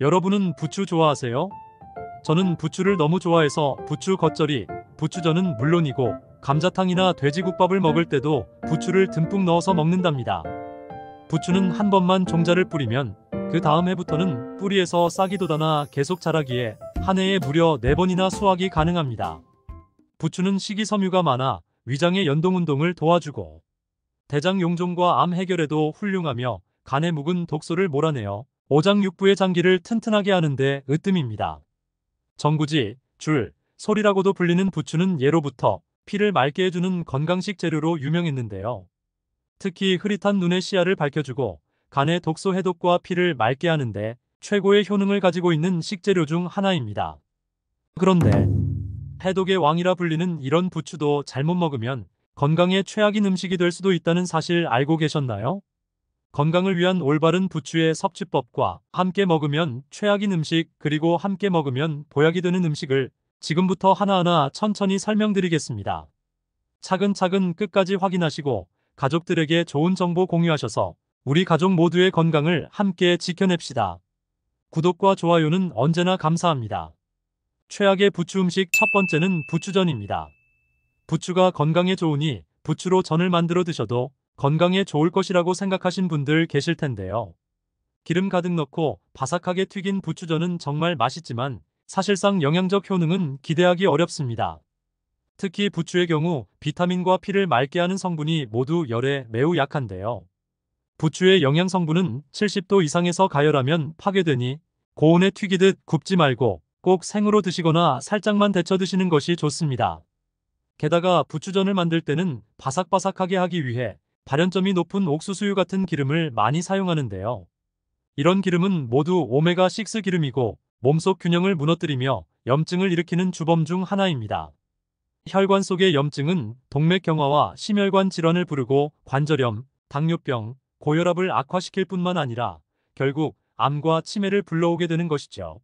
여러분은 부추 좋아하세요? 저는 부추를 너무 좋아해서 부추 겉절이, 부추전은 물론이고 감자탕이나 돼지국밥을 먹을 때도 부추를 듬뿍 넣어서 먹는답니다. 부추는 한 번만 종자를 뿌리면 그 다음 해부터는 뿌리에서 싹이 돋아나 계속 자라기에 한 해에 무려 4번이나 수확이 가능합니다. 부추는 식이섬유가 많아 위장의 연동운동을 도와주고 대장 용종과 암 해결에도 훌륭하며 간에 묵은 독소를 몰아내어 오장육부의 장기를 튼튼하게 하는데 으뜸입니다. 전구지, 줄, 솔이라고도 불리는 부추는 예로부터 피를 맑게 해주는 건강식 재료로 유명했는데요. 특히 흐릿한 눈의 시야를 밝혀주고 간의 독소 해독과 피를 맑게 하는데 최고의 효능을 가지고 있는 식재료 중 하나입니다. 그런데 해독의 왕이라 불리는 이런 부추도 잘못 먹으면 건강에 최악인 음식이 될 수도 있다는 사실 알고 계셨나요? 건강을 위한 올바른 부추의 섭취법과 함께 먹으면 최악인 음식 그리고 함께 먹으면 보약이 되는 음식을 지금부터 하나하나 천천히 설명드리겠습니다. 차근차근 끝까지 확인하시고 가족들에게 좋은 정보 공유하셔서 우리 가족 모두의 건강을 함께 지켜냅시다. 구독과 좋아요는 언제나 감사합니다. 최악의 부추 음식 첫 번째는 부추전입니다. 부추가 건강에 좋으니 부추로 전을 만들어 드셔도 건강에 좋을 것이라고 생각하신 분들 계실 텐데요. 기름 가득 넣고 바삭하게 튀긴 부추전은 정말 맛있지만 사실상 영양적 효능은 기대하기 어렵습니다. 특히 부추의 경우 비타민과 피를 맑게 하는 성분이 모두 열에 매우 약한데요. 부추의 영양 성분은 70도 이상에서 가열하면 파괴되니 고온에 튀기듯 굽지 말고 꼭 생으로 드시거나 살짝만 데쳐 드시는 것이 좋습니다. 게다가 부추전을 만들 때는 바삭바삭하게 하기 위해 발연점이 높은 옥수수유 같은 기름을 많이 사용하는데요. 이런 기름은 모두 오메가6 기름이고 몸속 균형을 무너뜨리며 염증을 일으키는 주범 중 하나입니다. 혈관 속의 염증은 동맥경화와 심혈관 질환을 부르고 관절염, 당뇨병, 고혈압을 악화시킬 뿐만 아니라 결국 암과 치매를 불러오게 되는 것이죠.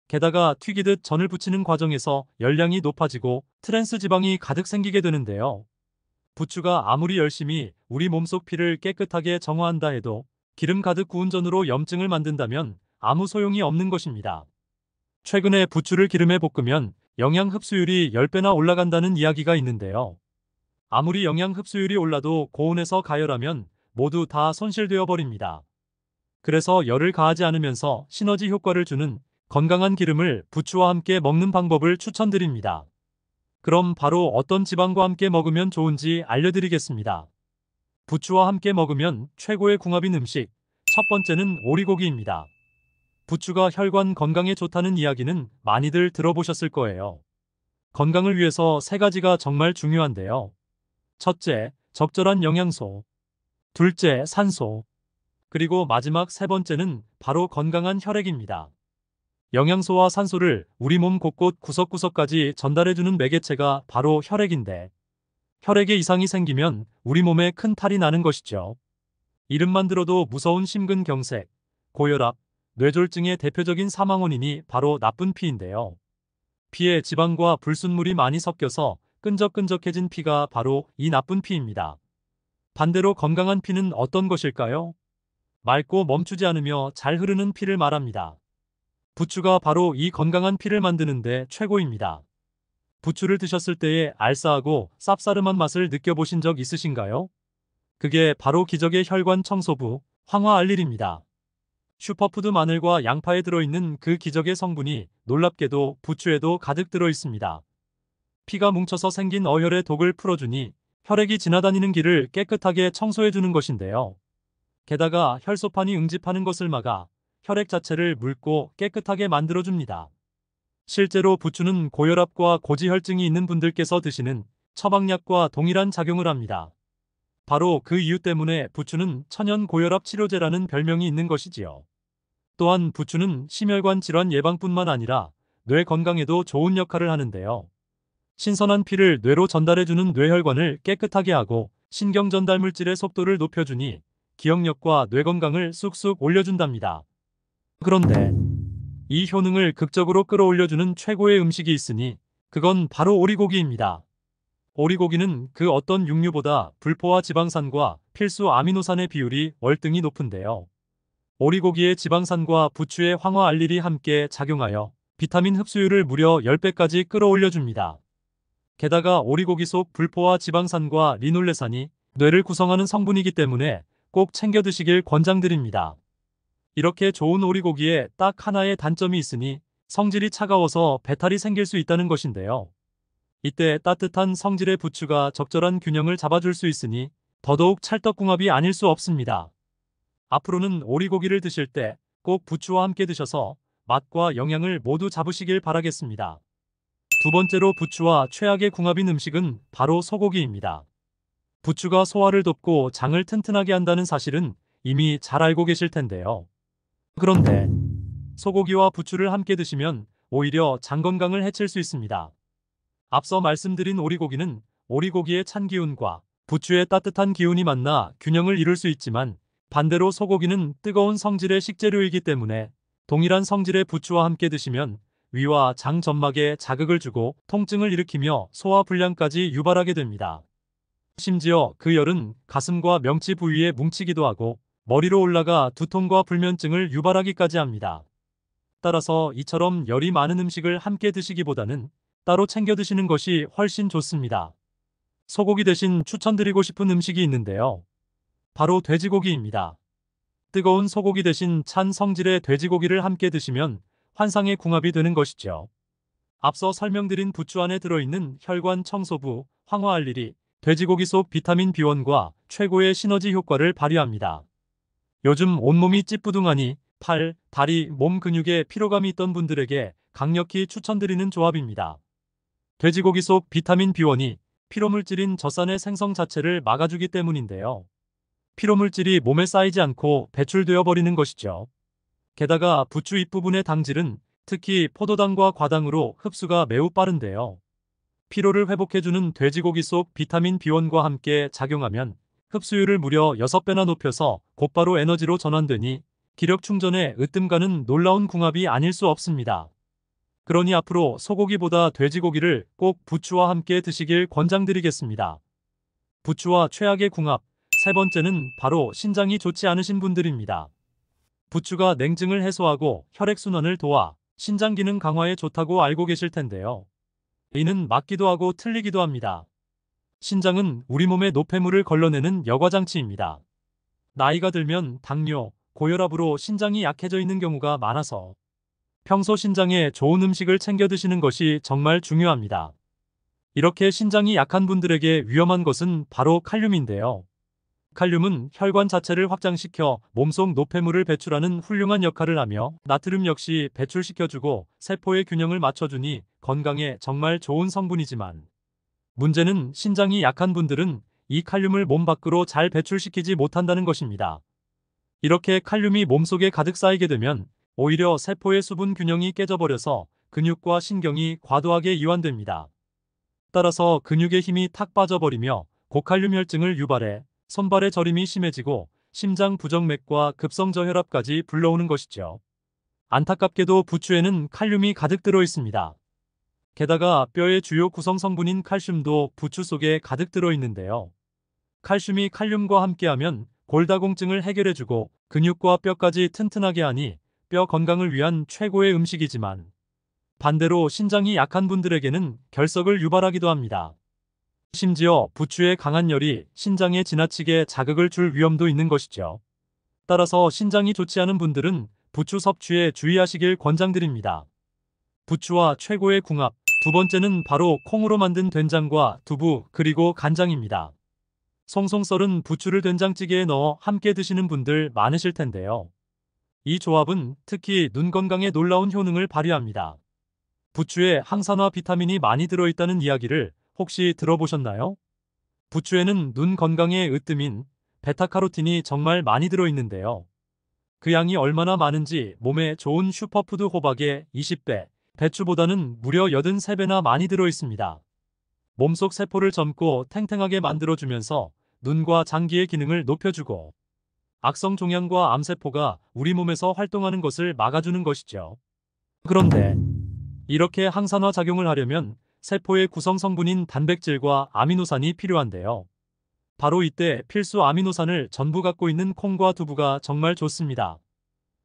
게다가 튀기듯 전을 부치는 과정에서 열량이 높아지고 트랜스 지방이 가득 생기게 되는데요. 부추가 아무리 열심히 우리 몸속 피를 깨끗하게 정화한다 해도 기름 가득 구운 전으로 염증을 만든다면 아무 소용이 없는 것입니다. 최근에 부추를 기름에 볶으면 영양 흡수율이 10배나 올라간다는 이야기가 있는데요. 아무리 영양 흡수율이 올라도 고온에서 가열하면 모두 다 손실되어 버립니다. 그래서 열을 가하지 않으면서 시너지 효과를 주는 건강한 기름을 부추와 함께 먹는 방법을 추천드립니다. 그럼 바로 어떤 지방과 함께 먹으면 좋은지 알려드리겠습니다. 부추와 함께 먹으면 최고의 궁합인 음식. 첫 번째는 오리고기입니다. 부추가 혈관 건강에 좋다는 이야기는 많이들 들어보셨을 거예요. 건강을 위해서 세 가지가 정말 중요한데요. 첫째, 적절한 영양소. 둘째, 산소. 그리고 마지막 세 번째는 바로 건강한 혈액입니다. 영양소와 산소를 우리 몸 곳곳 구석구석까지 전달해주는 매개체가 바로 혈액인데, 혈액에 이상이 생기면 우리 몸에 큰 탈이 나는 것이죠. 이름만 들어도 무서운 심근경색, 고혈압, 뇌졸중의 대표적인 사망 원인이 바로 나쁜 피인데요. 피에 지방과 불순물이 많이 섞여서 끈적끈적해진 피가 바로 이 나쁜 피입니다. 반대로 건강한 피는 어떤 것일까요? 맑고 멈추지 않으며 잘 흐르는 피를 말합니다. 부추가 바로 이 건강한 피를 만드는데 최고입니다. 부추를 드셨을 때의 알싸하고 쌉싸름한 맛을 느껴보신 적 있으신가요? 그게 바로 기적의 혈관 청소부, 황화알릴입니다. 슈퍼푸드 마늘과 양파에 들어있는 그 기적의 성분이 놀랍게도 부추에도 가득 들어있습니다. 피가 뭉쳐서 생긴 어혈의 독을 풀어주니 혈액이 지나다니는 길을 깨끗하게 청소해주는 것인데요. 게다가 혈소판이 응집하는 것을 막아 혈액 자체를 묽고 깨끗하게 만들어줍니다. 실제로 부추는 고혈압과 고지혈증이 있는 분들께서 드시는 처방약과 동일한 작용을 합니다. 바로 그 이유 때문에 부추는 천연 고혈압 치료제라는 별명이 있는 것이지요. 또한 부추는 심혈관 질환 예방뿐만 아니라 뇌 건강에도 좋은 역할을 하는데요. 신선한 피를 뇌로 전달해주는 뇌혈관을 깨끗하게 하고 신경 전달 물질의 속도를 높여주니 기억력과 뇌 건강을 쑥쑥 올려준답니다. 그런데 이 효능을 극적으로 끌어올려주는 최고의 음식이 있으니 그건 바로 오리고기입니다. 오리고기는 그 어떤 육류보다 불포화 지방산과 필수 아미노산의 비율이 월등히 높은데요. 오리고기의 지방산과 부추의 황화알릴이 함께 작용하여 비타민 흡수율을 무려 10배까지 끌어올려줍니다. 게다가 오리고기 속 불포화 지방산과 리놀레산이 뇌를 구성하는 성분이기 때문에 꼭 챙겨 드시길 권장드립니다. 이렇게 좋은 오리고기에 딱 하나의 단점이 있으니 성질이 차가워서 배탈이 생길 수 있다는 것인데요. 이때 따뜻한 성질의 부추가 적절한 균형을 잡아줄 수 있으니 더더욱 찰떡궁합이 아닐 수 없습니다. 앞으로는 오리고기를 드실 때 꼭 부추와 함께 드셔서 맛과 영양을 모두 잡으시길 바라겠습니다. 두 번째로 부추와 최악의 궁합인 음식은 바로 소고기입니다. 부추가 소화를 돕고 장을 튼튼하게 한다는 사실은 이미 잘 알고 계실 텐데요. 그런데 소고기와 부추를 함께 드시면 오히려 장 건강을 해칠 수 있습니다. 앞서 말씀드린 오리고기는 오리고기의 찬 기운과 부추의 따뜻한 기운이 만나 균형을 이룰 수 있지만 반대로 소고기는 뜨거운 성질의 식재료이기 때문에 동일한 성질의 부추와 함께 드시면 위와 장 점막에 자극을 주고 통증을 일으키며 소화 불량까지 유발하게 됩니다. 심지어 그 열은 가슴과 명치 부위에 뭉치기도 하고 머리로 올라가 두통과 불면증을 유발하기까지 합니다. 따라서 이처럼 열이 많은 음식을 함께 드시기보다는 따로 챙겨 드시는 것이 훨씬 좋습니다. 소고기 대신 추천드리고 싶은 음식이 있는데요. 바로 돼지고기입니다. 뜨거운 소고기 대신 찬 성질의 돼지고기를 함께 드시면 환상의 궁합이 되는 것이죠. 앞서 설명드린 부추 안에 들어있는 혈관 청소부 황화알릴이 돼지고기 속 비타민 B1과 최고의 시너지 효과를 발휘합니다. 요즘 온몸이 찌뿌둥하니 팔, 다리, 몸 근육에 피로감이 있던 분들에게 강력히 추천드리는 조합입니다. 돼지고기 속 비타민 B1이 피로물질인 젖산의 생성 자체를 막아주기 때문인데요. 피로물질이 몸에 쌓이지 않고 배출되어 버리는 것이죠. 게다가 부추 잎부분의 당질은 특히 포도당과 과당으로 흡수가 매우 빠른데요. 피로를 회복해주는 돼지고기 속 비타민 B1과 함께 작용하면 흡수율을 무려 6배나 높여서 곧바로 에너지로 전환되니 기력 충전에 으뜸가는 놀라운 궁합이 아닐 수 없습니다. 그러니 앞으로 소고기보다 돼지고기를 꼭 부추와 함께 드시길 권장드리겠습니다. 부추와 최악의 궁합. 세 번째는 바로 신장이 좋지 않으신 분들입니다. 부추가 냉증을 해소하고 혈액순환을 도와 신장 기능 강화에 좋다고 알고 계실 텐데요. 이는 맞기도 하고 틀리기도 합니다. 신장은 우리 몸의 노폐물을 걸러내는 여과장치입니다. 나이가 들면 당뇨, 고혈압으로 신장이 약해져 있는 경우가 많아서 평소 신장에 좋은 음식을 챙겨 드시는 것이 정말 중요합니다. 이렇게 신장이 약한 분들에게 위험한 것은 바로 칼륨인데요. 칼륨은 혈관 자체를 확장시켜 몸속 노폐물을 배출하는 훌륭한 역할을 하며 나트륨 역시 배출시켜주고 세포의 균형을 맞춰주니 건강에 정말 좋은 성분이지만 문제는 신장이 약한 분들은 이 칼륨을 몸 밖으로 잘 배출시키지 못한다는 것입니다. 이렇게 칼륨이 몸속에 가득 쌓이게 되면 오히려 세포의 수분 균형이 깨져버려서 근육과 신경이 과도하게 이완됩니다. 따라서 근육의 힘이 탁 빠져버리며 고칼륨 혈증을 유발해 손발의 저림이 심해지고 심장 부정맥과 급성 저혈압까지 불러오는 것이죠. 안타깝게도 부추에는 칼륨이 가득 들어 있습니다. 게다가 뼈의 주요 구성 성분인 칼슘도 부추 속에 가득 들어 있는데요. 칼슘이 칼륨과 함께하면 골다공증을 해결해주고 근육과 뼈까지 튼튼하게 하니 뼈 건강을 위한 최고의 음식이지만 반대로 신장이 약한 분들에게는 결석을 유발하기도 합니다. 심지어 부추의 강한 열이 신장에 지나치게 자극을 줄 위험도 있는 것이죠. 따라서 신장이 좋지 않은 분들은 부추 섭취에 주의하시길 권장드립니다. 부추와 최고의 궁합. 두 번째는 바로 콩으로 만든 된장과 두부 그리고 간장입니다. 송송 썰은 부추를 된장찌개에 넣어 함께 드시는 분들 많으실 텐데요. 이 조합은 특히 눈 건강에 놀라운 효능을 발휘합니다. 부추에 항산화 비타민이 많이 들어있다는 이야기를 혹시 들어보셨나요? 부추에는 눈 건강에 으뜸인 베타카로틴이 정말 많이 들어있는데요. 그 양이 얼마나 많은지 몸에 좋은 슈퍼푸드 호박의 20배, 배추보다는 무려 83배나 많이 들어있습니다. 몸속 세포를 젊고 탱탱하게 만들어주면서 눈과 장기의 기능을 높여주고 악성 종양과 암세포가 우리 몸에서 활동하는 것을 막아주는 것이죠. 그런데 이렇게 항산화 작용을 하려면 세포의 구성 성분인 단백질과 아미노산이 필요한데요. 바로 이때 필수 아미노산을 전부 갖고 있는 콩과 두부가 정말 좋습니다.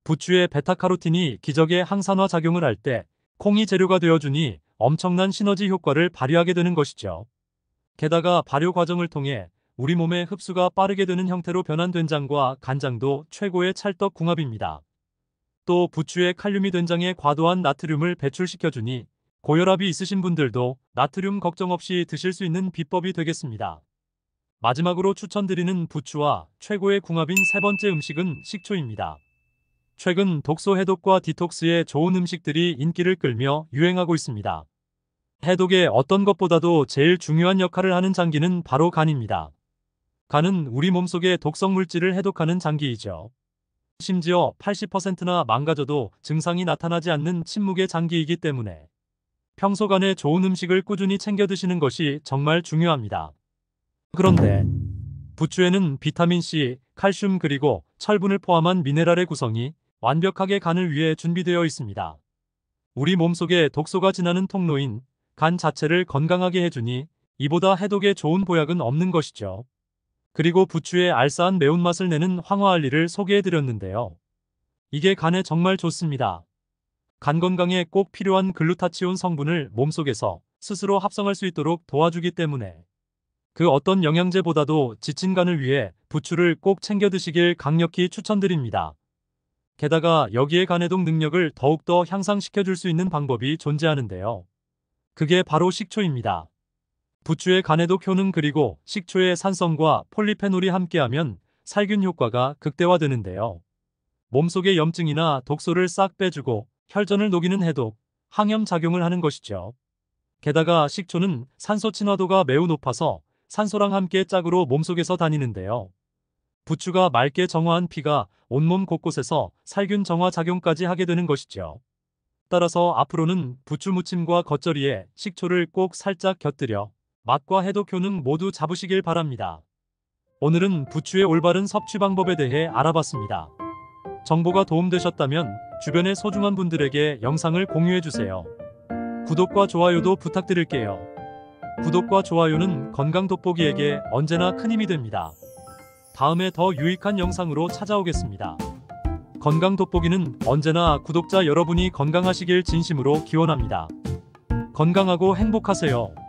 부추의 베타카로틴이 기적의 항산화 작용을 할 때 콩이 재료가 되어주니 엄청난 시너지 효과를 발휘하게 되는 것이죠. 게다가 발효 과정을 통해 우리 몸의 흡수가 빠르게 되는 형태로 변한 된장과 간장도 최고의 찰떡 궁합입니다. 또 부추의 칼륨이 된장에 과도한 나트륨을 배출시켜주니 고혈압이 있으신 분들도 나트륨 걱정 없이 드실 수 있는 비법이 되겠습니다. 마지막으로 추천드리는 부추와 최고의 궁합인 세 번째 음식은 식초입니다. 최근 독소 해독과 디톡스에 좋은 음식들이 인기를 끌며 유행하고 있습니다. 해독의 어떤 것보다도 제일 중요한 역할을 하는 장기는 바로 간입니다. 간은 우리 몸속의 독성 물질을 해독하는 장기이죠. 심지어 80%나 망가져도 증상이 나타나지 않는 침묵의 장기이기 때문에 평소 간에 좋은 음식을 꾸준히 챙겨 드시는 것이 정말 중요합니다. 그런데 부추에는 비타민C, 칼슘 그리고 철분을 포함한 미네랄의 구성이 완벽하게 간을 위해 준비되어 있습니다. 우리 몸속에 독소가 지나는 통로인 간 자체를 건강하게 해주니 이보다 해독에 좋은 보약은 없는 것이죠. 그리고 부추의 알싸한 매운맛을 내는 황화알리를 소개해드렸는데요. 이게 간에 정말 좋습니다. 간 건강에 꼭 필요한 글루타치온 성분을 몸속에서 스스로 합성할 수 있도록 도와주기 때문에 그 어떤 영양제보다도 지친 간을 위해 부추를 꼭 챙겨 드시길 강력히 추천드립니다. 게다가 여기에 간해독 능력을 더욱더 향상시켜줄 수 있는 방법이 존재하는데요. 그게 바로 식초입니다. 부추의 간해독 효능 그리고 식초의 산성과 폴리페놀이 함께하면 살균 효과가 극대화되는데요. 몸속의 염증이나 독소를 싹 빼주고 혈전을 녹이는 해독, 항염 작용을 하는 것이죠. 게다가 식초는 산소 친화도가 매우 높아서 산소랑 함께 짝으로 몸속에서 다니는데요. 부추가 맑게 정화한 피가 온몸 곳곳에서 살균 정화 작용까지 하게 되는 것이죠. 따라서 앞으로는 부추 무침과 겉절이에 식초를 꼭 살짝 곁들여 맛과 해독 효능 모두 잡으시길 바랍니다. 오늘은 부추의 올바른 섭취 방법에 대해 알아봤습니다. 정보가 도움되셨다면 주변의 소중한 분들에게 영상을 공유해주세요. 구독과 좋아요도 부탁드릴게요. 구독과 좋아요는 건강 돋보기에게 언제나 큰 힘이 됩니다. 다음에 더 유익한 영상으로 찾아오겠습니다. 건강 돋보기는 언제나 구독자 여러분이 건강하시길 진심으로 기원합니다. 건강하고 행복하세요.